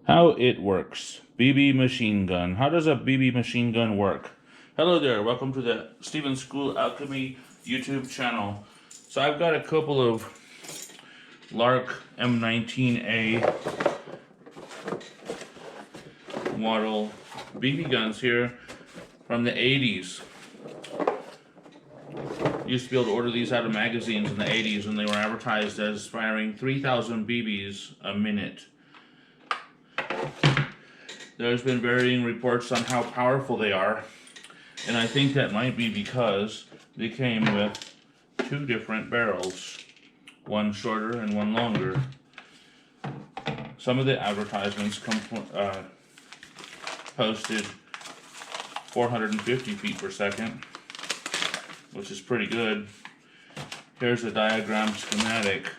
How it works. BB machine gun. How does a BB machine gun work? Hello there, welcome to the Stephen School Alchemy YouTube channel. So I've got a couple of Lark M19A model BB guns here from the 80s. Used to be able to order these out of magazines in the 80s when they were advertised as firing 3,000 BBs a minute. There's been varying reports on how powerful they are, and I think that might be because they came with two different barrels, one shorter and one longer. Some of the advertisements posted 450 feet per second, which is pretty good. Here's a diagram schematic.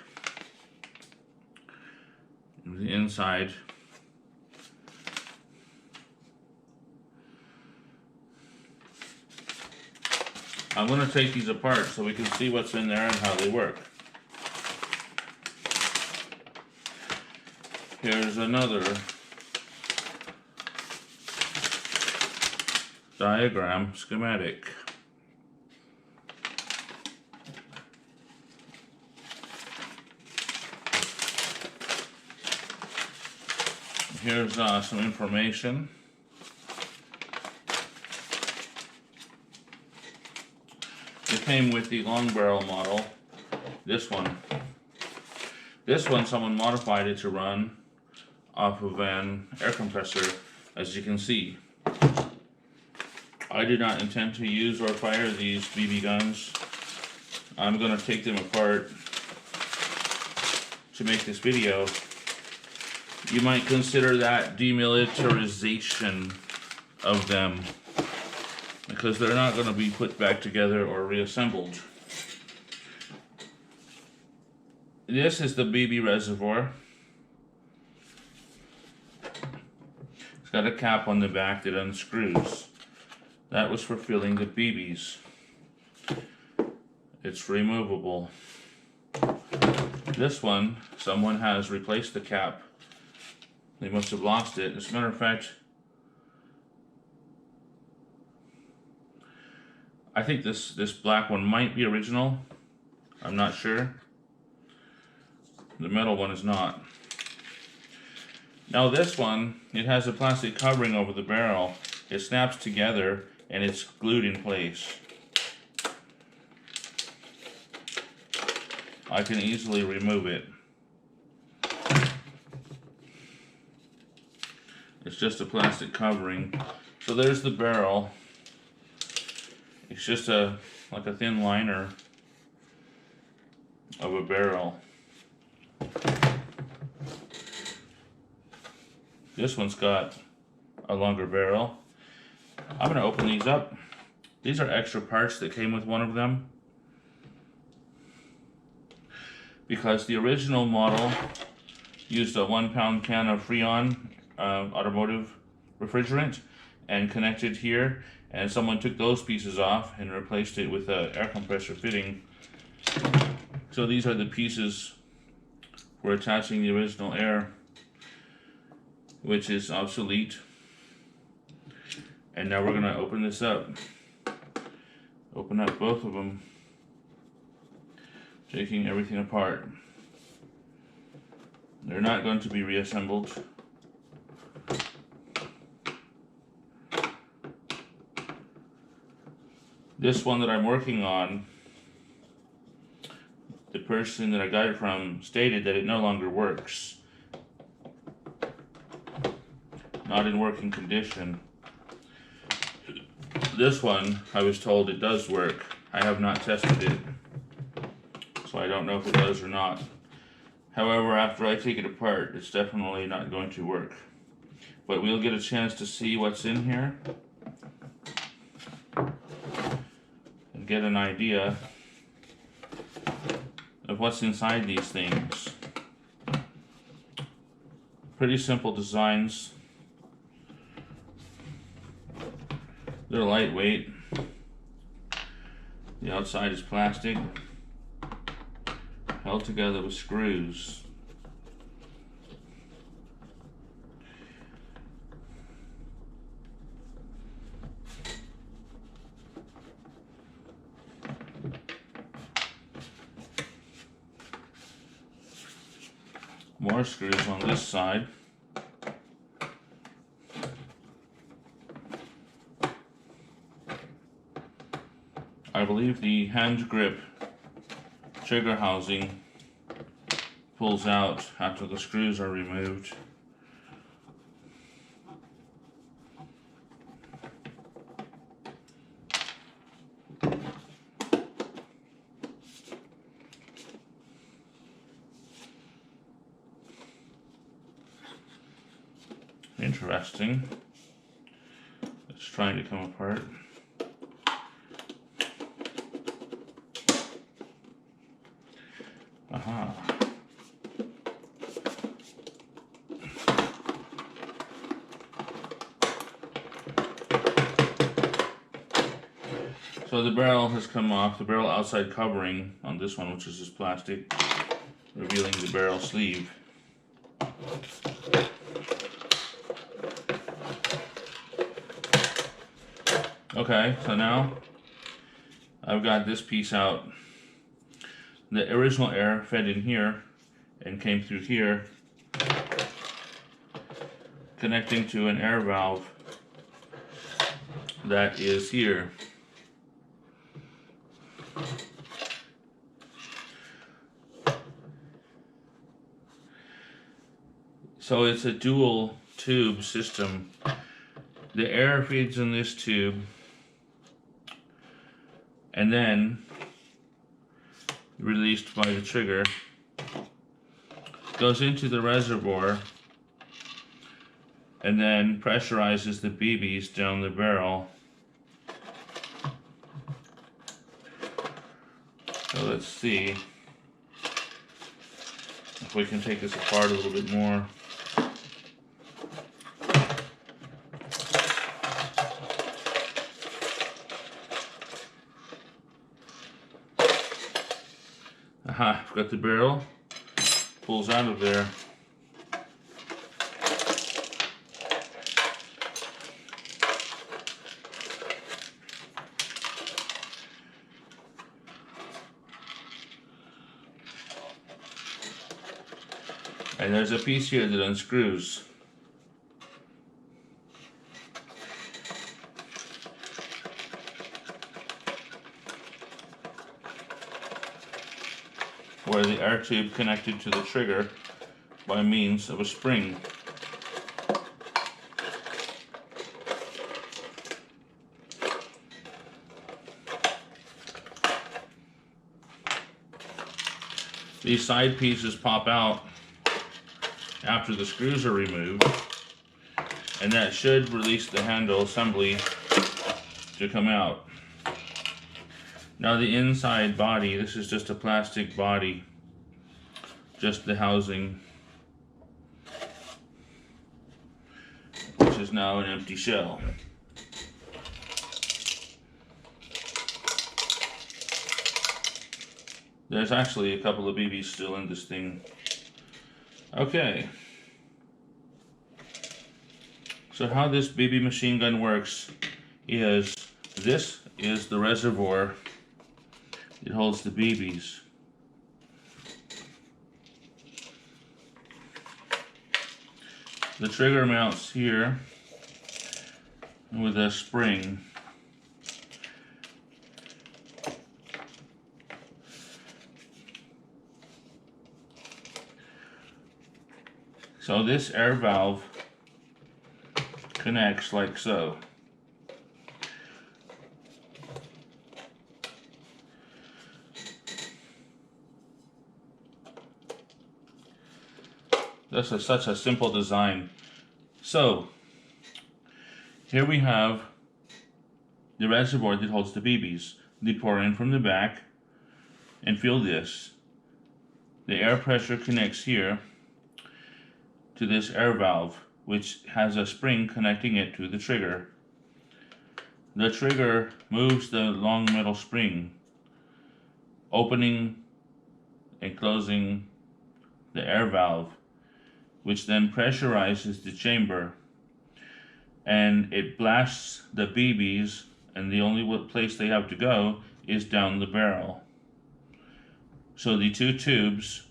The inside. I'm going to take these apart so we can see what's in there and how they work. Here's another diagram schematic. Here's some information. It came with the long barrel model. This one someone modified it to run off of an air compressor, as you can see. I did not intend to use or fire these BB guns. I'm going to take them apart to make this video. You might consider that demilitarization of them, because they're not going to be put back together or reassembled. This is the BB reservoir. It's got a cap on the back that unscrews. That was for filling the BBs. It's removable. This one, someone has replaced the cap. They must have lost it. As a matter of fact, I think this black one might be original. I'm not sure. The metal one is not. Now this one, it has a plastic covering over the barrel. It snaps together and it's glued in place. I can easily remove it. It's just a plastic covering. So there's the barrel. It's just like a thin liner of a barrel. This one's got a longer barrel. I'm going to open these up. These are extra parts that came with one of them, because the original model used a 1-pound can of Freon automotive refrigerant and connected here, and someone took those pieces off and replaced it with an air compressor fitting. So these are the pieces for attaching the original air, which is obsolete. And now we're going to open this up. Open up both of them, taking everything apart. They're not going to be reassembled. This one that I'm working on, the person that I got it from stated that it no longer works. Not in working condition. This one, I was told it does work. I have not tested it, so I don't know if it does or not. However, after I take it apart, it's definitely not going to work. But we'll get a chance to see what's in here and get an idea of what's inside these things. Pretty simple designs. They're lightweight. The outside is plastic, held together with screws. More screws on this side. I believe the hand grip trigger housing pulls out after the screws are removed. Interesting. It's trying to come apart. Aha. So the barrel has come off, the barrel outside covering on this one, which is just plastic, revealing the barrel sleeve. Okay, so now I've got this piece out. The original air fed in here and came through here, connecting to an air valve that is here. So it's a dual tube system. The air feeds in this tube and then released by the trigger goes into the reservoir and then pressurizes the BBs down the barrel. So let's see if we can take this apart a little bit more. Aha, I've got the barrel, pulls out of there. And there's a piece here that unscrews. Where the air tube connected to the trigger by means of a spring. These side pieces pop out after the screws are removed, and that should release the handle assembly to come out. Now the inside body, this is just a plastic body, just the housing, which is now an empty shell. There's actually a couple of BBs still in this thing. Okay. So how this BB machine gun works is, this is the reservoir. It holds the BBs. The trigger mounts here with a spring. So this air valve connects like so. This is such a simple design. So here we have the reservoir that holds the BBs. They pour in from the back and feel this. The air pressure connects here to this air valve, which has a spring connecting it to the trigger. The trigger moves the long metal spring, opening and closing the air valve, which then pressurizes the chamber, and it blasts the BBs, and the only place they have to go is down the barrel. So the two tubes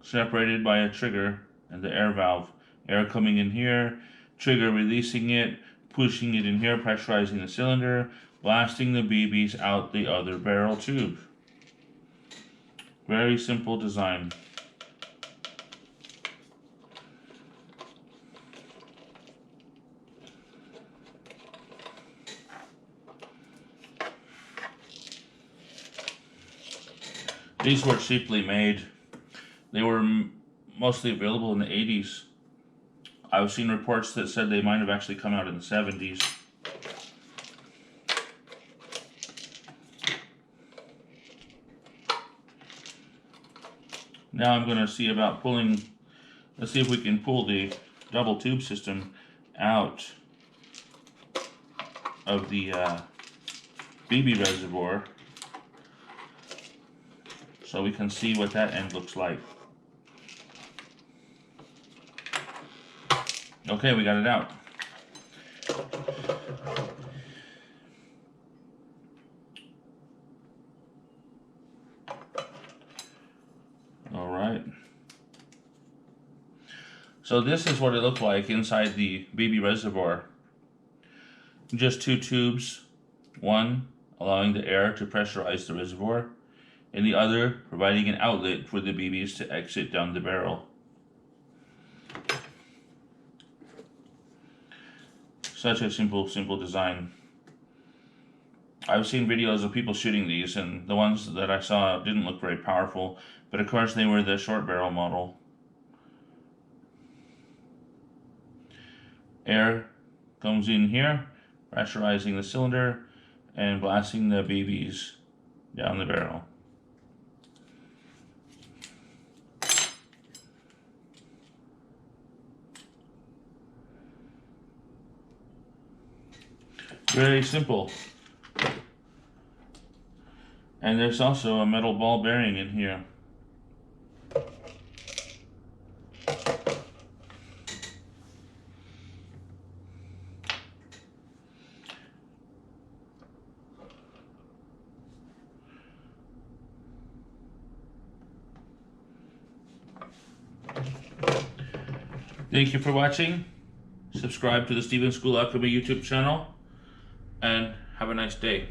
separated by a trigger and the air valve. Air coming in here, trigger releasing it, pushing it in here, pressurizing the cylinder, blasting the BBs out the other barrel tube. Very simple design. These were cheaply made. They were mostly available in the 80s. I've seen reports that said they might have actually come out in the 70s. Now I'm going to see about pulling, let's see if we can pull the double tube system out of the BB reservoir so we can see what that end looks like. Okay, we got it out. All right. So this is what it looked like inside the BB reservoir. Just two tubes, one allowing the air to pressurize the reservoir, and the other providing an outlet for the BBs to exit down the barrel. Such a simple design. I've seen videos of people shooting these, and the ones that I saw didn't look very powerful, but of course they were the short barrel model. Air comes in here, pressurizing the cylinder and blasting the BBs down the barrel. Very simple. And there's also a metal ball bearing in here. Thank you for watching. Subscribe to the Stephen School Alchemy YouTube channel, and have a nice day.